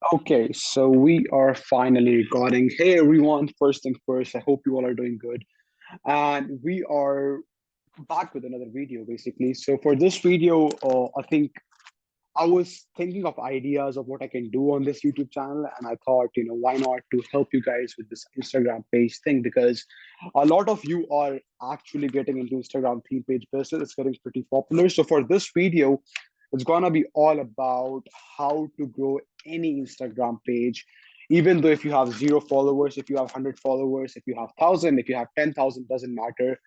Okay, so we are finally recording. Hey everyone, first thing first, I hope you all are doing good. And we are back with another video basically. So for this video, I think I was thinking of ideas of what I can do on this YouTube channel, and I thought, why not to help you guys with this Instagram page thing because a lot of you are actually getting into Instagram theme page business. It's getting pretty popular. So for this video, it's gonna be all about how to grow any Instagram page, even though if you have zero followers, if you have 100 followers, if you have 1,000, if you have 10,000, doesn't matter.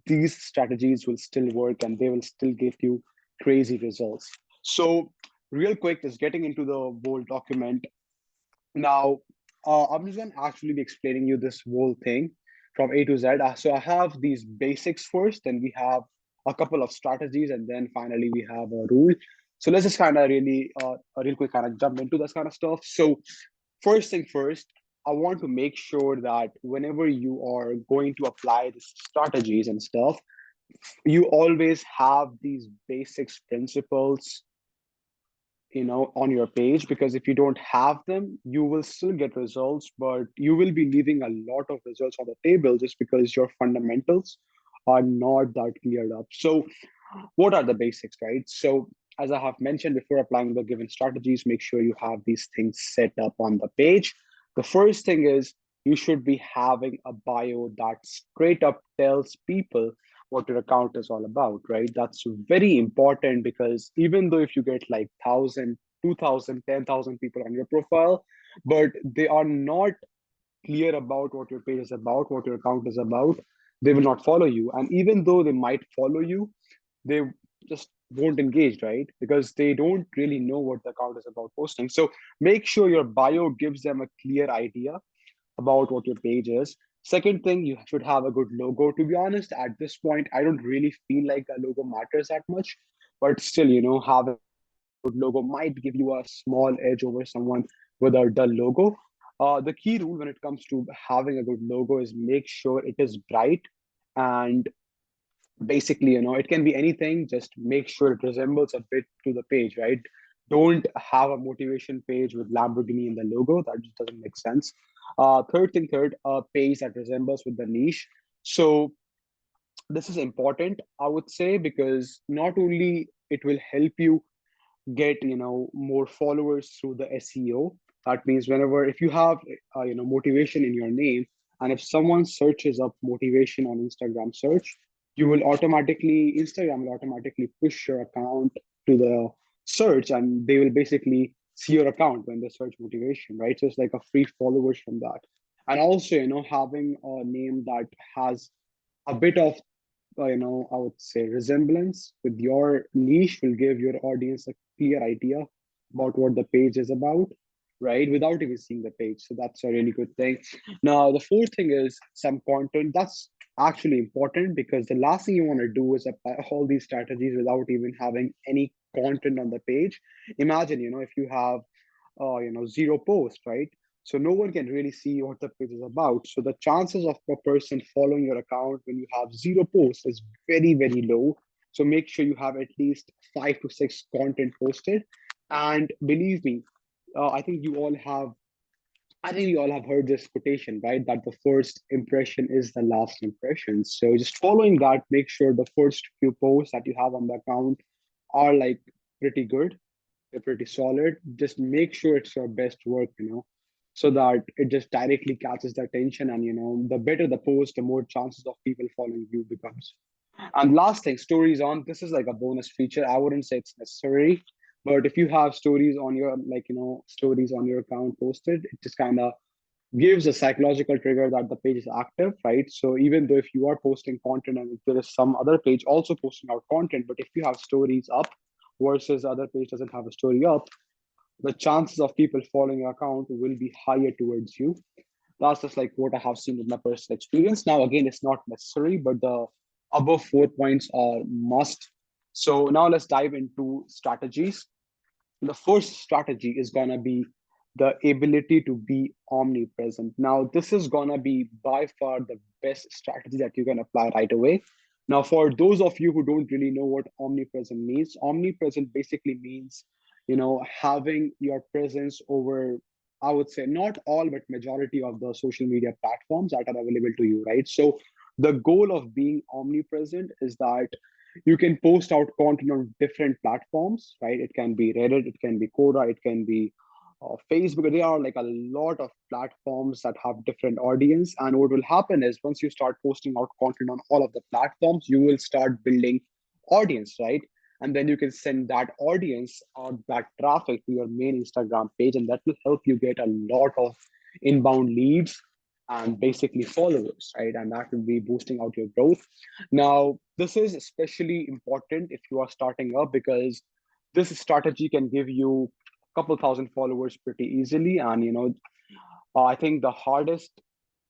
These strategies will still work and they will still give you crazy results. So, real quick, just getting into the whole document. Now, I'm just going to actually be explaining you this whole thing from A to Z. So, I have these basics first, then we have a couple of strategies, and then finally we have a rule. So, let's just kind of really, real quick, kind of jump into this kind of stuff. So, first thing first, I want to make sure that whenever you are going to apply these strategies and stuff, you always have these basics principles on your page, because if you don't have them you will still get results, but you will be leaving a lot of results on the table just because your fundamentals are not that cleared up. So what are the basics, right? So as I have mentioned before, applying the given strategies, make sure you have these things set up on the page. The first thing is you should be having a bio that straight up tells people what your account is all about, right? That's very important because even though if you get like 1,000, 2,000, 10,000 people on your profile, but they are not clear about what your page is about, what your account is about, they will not follow you. And even though they might follow you, they just won't engage, right? Because they don't really know what the account is about posting. So make sure your bio gives them a clear idea about what your page is. Second thing, you should have a good logo. To be honest, at this point, I don't really feel like a logo matters that much, but still, having a good logo might give you a small edge over someone with a dull logo. The key rule when it comes to having a good logo is make sure it is bright, and basically, it can be anything, just make sure it resembles a bit to the page, right? Don't have a motivation page with Lamborghini in the logo. That just doesn't make sense. Third, a page that resembles with the niche. So this is important, I would say, because not only it will help you get more followers through the SEO. That means whenever, if you have motivation in your name, and if someone searches up motivation on Instagram search, you will automatically, Instagram will automatically push your account to the search, and they will basically see your account when they search motivation, right? So it's like a free followers from that. And also, having a name that has a bit of I would say resemblance with your niche will give your audience a clear idea about what the page is about, right? Without even seeing the page. So that's a really good thing. Now, the fourth thing is some content. That's actually important because the last thing you want to do is apply all these strategies without even having any content on the page. Imagine, if you have zero post, right? So no one can really see what the page is about. So the chances of a person following your account when you have zero posts is very, very low. So make sure you have at least 5 to 6 content posted. And believe me, I think you all have I think you all have heard this quotation, right? That the first impression is the last impression. So just following that, make sure the first few posts that you have on the account are like pretty good, they're pretty solid. Just make sure it's your best work, so that it just directly catches the attention. And the better the post, the more chances of people following you becomes. And last thing, stories on. This is like a bonus feature. I wouldn't say it's necessary, but if you have stories on your stories on your account posted, it just kind of gives a psychological trigger that the page is active, right? So even though if you are posting content and if there is some other page also posting out content, but if you have stories up versus the other page doesn't have a story up, the chances of people following your account will be higher towards you. That's just like what I have seen with my personal experience. Now, again, it's not necessary, but the above 4 points are must. So now let's dive into strategies. The first strategy is gonna be the ability to be omnipresent. Now, this is gonna be by far the best strategy that you can apply right away. Now, for those of you who don't really know what omnipresent means, omnipresent basically means having your presence over, I would say, not all, but majority of the social media platforms that are available to you, right? So the goal of being omnipresent is that you can post out content on different platforms, right? It can be Reddit, it can be Quora, it can be Facebook. There are like a lot of platforms that have different audience. And what will happen is once you start posting out content on all of the platforms, you will start building audience, right? And then you can send that audience or that traffic to your main Instagram page, and that will help you get a lot of inbound leads and basically followers, right? And that will be boosting out your growth. Now, this is especially important if you are starting up because this strategy can give you a couple thousand followers pretty easily. And I think the hardest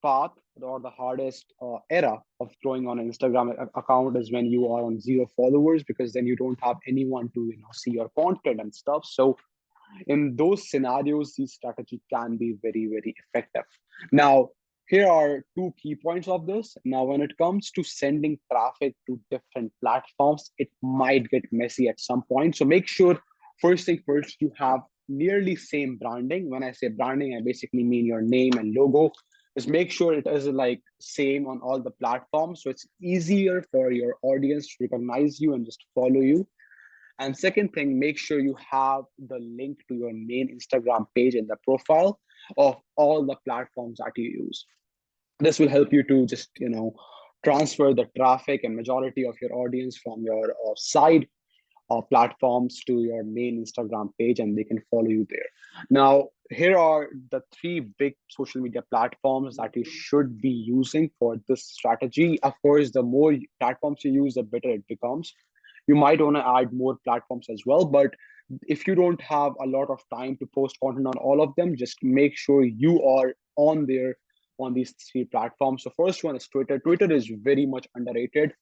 path or the hardest era of growing on an Instagram account is when you are on zero followers, because then you don't have anyone to see your content and stuff. So in those scenarios, this strategy can be very, very effective. Now, here are two key points of this. Now, when it comes to sending traffic to different platforms, it might get messy at some point. So make sure, first thing first, you have nearly same branding. When I say branding, I basically mean your name and logo. Just make sure it is like same on all the platforms, so it's easier for your audience to recognize you and just follow you. And second thing, make sure you have the link to your main Instagram page in the profile of all the platforms that you use. This will help you to just, transfer the traffic and majority of your audience from your side platforms to your main Instagram page, and they can follow you there. Now, here are the three big social media platforms that you should be using for this strategy. Of course, the more platforms you use, the better it becomes. You might want to add more platforms as well, but if you don't have a lot of time to post content on all of them, just make sure you are on there on these three platforms. So first one is Twitter. Twitter is very much underrated.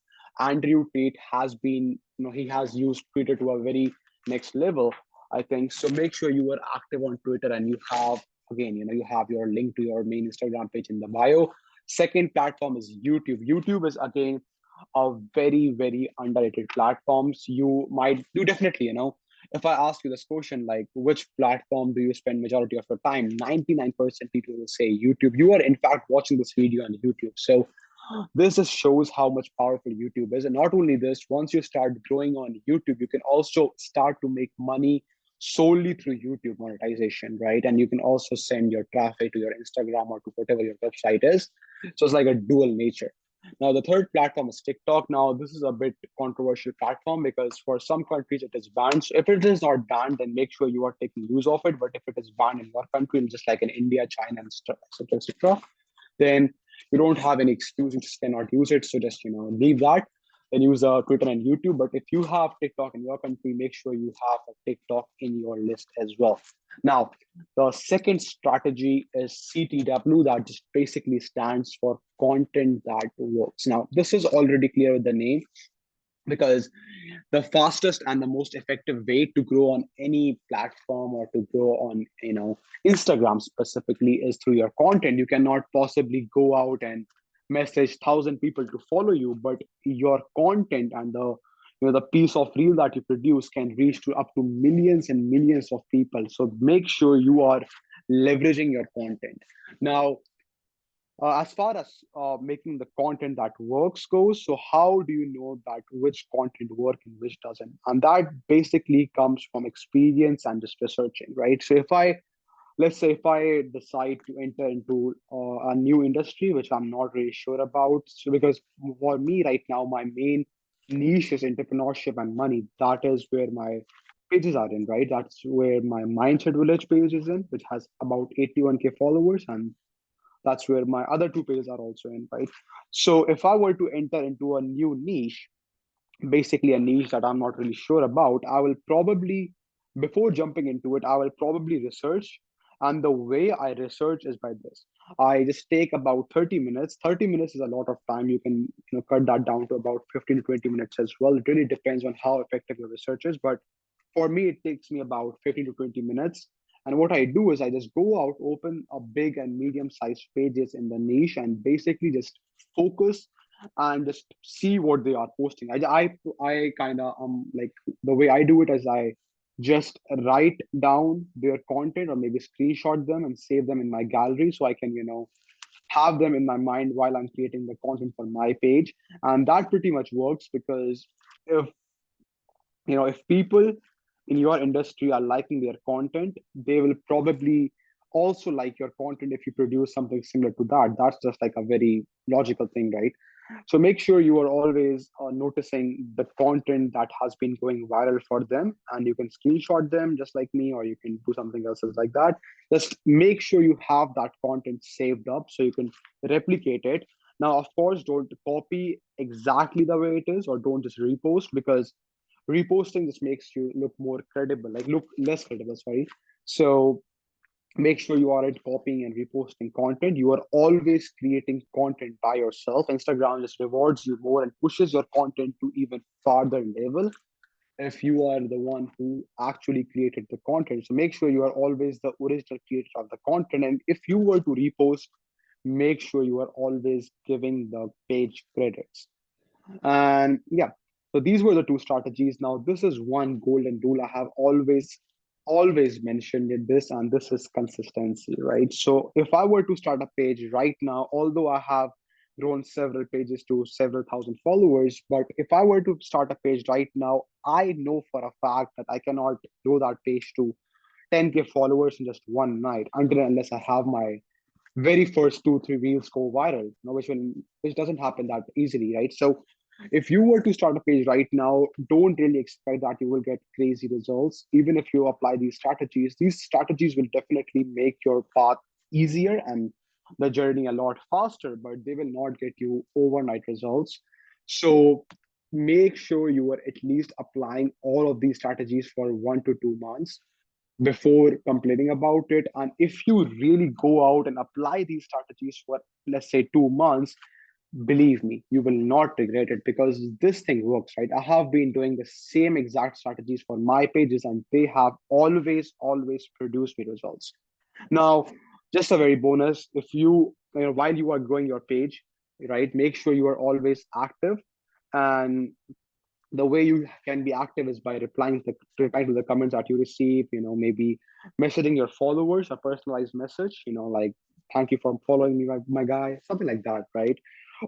Andrew Tate has been, he has used Twitter to a very next level, I think. So make sure you are active on Twitter and you have, again, you have your link to your main Instagram page in the bio. Second platform is YouTube. YouTube is again a very, very underrated platforms. You definitely, if I ask you this question, like which platform do you spend majority of your time? 99% people will say YouTube. You are in fact watching this video on YouTube. So this just shows how much powerful YouTube is. And not only this, once you start growing on YouTube, you can also start to make money solely through YouTube monetization, right? And you can also send your traffic to your Instagram or to whatever your website is. So it's like a dual nature. Now, the third platform is TikTok. Now, this is a bit controversial platform because for some countries it is banned. So if it is not banned, then make sure you are taking use of it. But if it is banned in your country, just like in India, China, and etc., etc., then you don't have any excuse. You just cannot use it. So just leave that and use Twitter and YouTube. But if you have TikTok in your country, make sure you have a TikTok in your list as well. Now, the second strategy is CTW, that just basically stands for content that works. Now, this is already clear with the name because the fastest and the most effective way to grow on any platform or to grow on Instagram specifically is through your content. You cannot possibly go out and message 1,000 people to follow you, but your content and the piece of reel that you produce can reach to up to millions and millions of people. So make sure you are leveraging your content. Now, as far as making the content that works goes, so how do you know that which content work and which doesn't? And that basically comes from experience and just researching, right? So let's say if I decide to enter into a new industry, which I'm not really sure about, so because for me right now, my main niche is entrepreneurship and money. That is where my pages are in, right? That's where my Mindset Village page is in, which has about 81K followers, and that's where my other two pages are also in, right? So if I were to enter into a new niche, basically a niche that I'm not really sure about, I will probably, before jumping into it, I will probably research. And the way I research is by this. I just take about 30 minutes. 30 minutes is a lot of time. You can cut that down to about 15 to 20 minutes as well. It really depends on how effective your research is. But for me, it takes me about 15 to 20 minutes. And what I do is I just go out, open a big and medium sized pages in the niche, and basically just focus and just see what they are posting. I kind of like the way I do it is I just write down their content or maybe screenshot them and save them in my gallery so I can, have them in my mind while I'm creating the content for my page. And that pretty much works because if if people in your industry are liking their content, they will probably also like your content if you produce something similar to that. That's just like a very logical thing, right? So make sure you are always noticing the content that has been going viral for them, and you can screenshot them just like me, or you can do something else like that. Just make sure you have that content saved up so you can replicate it. Now, of course, don't copy exactly the way it is, or don't just repost, because reposting just makes you look more credible, like look less credible, sorry. So make sure you aren't copying and reposting content. You are always creating content by yourself. Instagram just rewards you more and pushes your content to even farther level if you are the one who actually created the content. So make sure you are always the original creator of the content. And if you were to repost, make sure you are always giving the page credits. And yeah, so these were the two strategies. Now, this is one golden rule I have always mentioned in this, and this is consistency, right? So if I were to start a page right now, although I have grown several pages to several thousand followers, but if I were to start a page right now, I know for a fact that I cannot grow that page to 10K followers in just one night until and unless I have my very first two, three reels go viral, which doesn't happen that easily, right? So if you were to start a page right now, don't really expect that you will get crazy results. Even if you apply these strategies will definitely make your path easier and the journey a lot faster, but they will not get you overnight results. So make sure you are at least applying all of these strategies for 1 to 2 months before complaining about it. And if you really go out and apply these strategies for, let's say, 2 months, believe me, you will not regret it because this thing works, right? I have been doing the same exact strategies for my pages and they have always produced me results. Now, just a very bonus, if while you are growing your page, right, make sure you are always active. And the way you can be active is by replying to the comments that you receive, maybe messaging your followers a personalized message, like thank you for following me, my guy, something like that, right?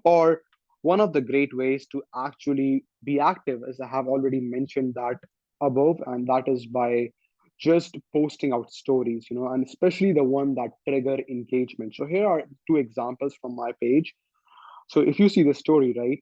Or one of the great ways to actually be active, as I have already mentioned that above, and that is by just posting out stories, and especially the one that trigger engagement. So here are two examples from my page. So if you see the story, right,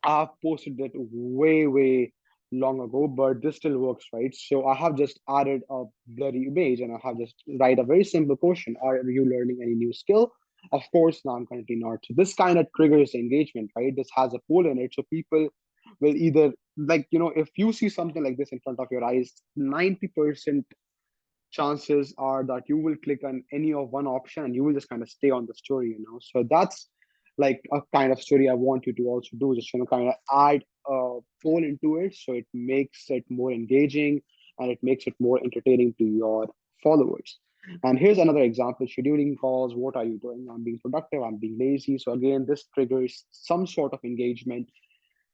I've posted that way long ago, but this still works, right? So I have just added a blurry image and I have just write a very simple question. Are you learning any new skill? Of course, no, I'm currently not. So this kind of triggers engagement, right? This has a poll in it. So people will either like, if you see something like this in front of your eyes, 90% chances are that you will click on any of one option and you will just kind of stay on the story, So that's like a kind of story I want you to also do, just kind of add a poll into it so it makes it more engaging and it makes it more entertaining to your followers. And here's another example: scheduling calls. What are you doing? I'm being productive, I'm being lazy. So again, this triggers some sort of engagement.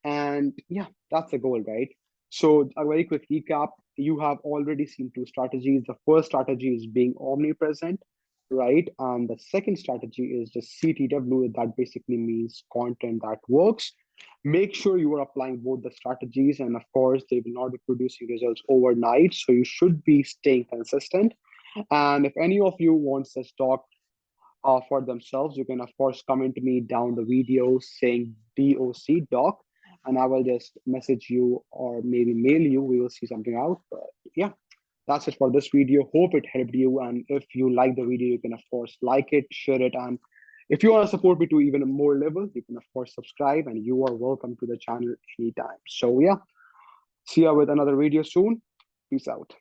And yeah, that's the goal, right? So a very quick recap: you have already seen two strategies. The first strategy is being omnipresent, right? And the second strategy is just CTW. That basically means content that works. Make sure you are applying both the strategies, and of course, they will not be producing results overnight. So you should be staying consistent. And if any of you wants this talk for themselves, you can of course comment me down the video saying doc, and I will just message you or maybe mail you. We will see something out. But yeah, that's it for this video. Hope it helped you. And if you like the video, you can of course like it, share it, and if you want to support me to even a more level, you can of course subscribe, and you are welcome to the channel anytime. So yeah, see you with another video soon. Peace out.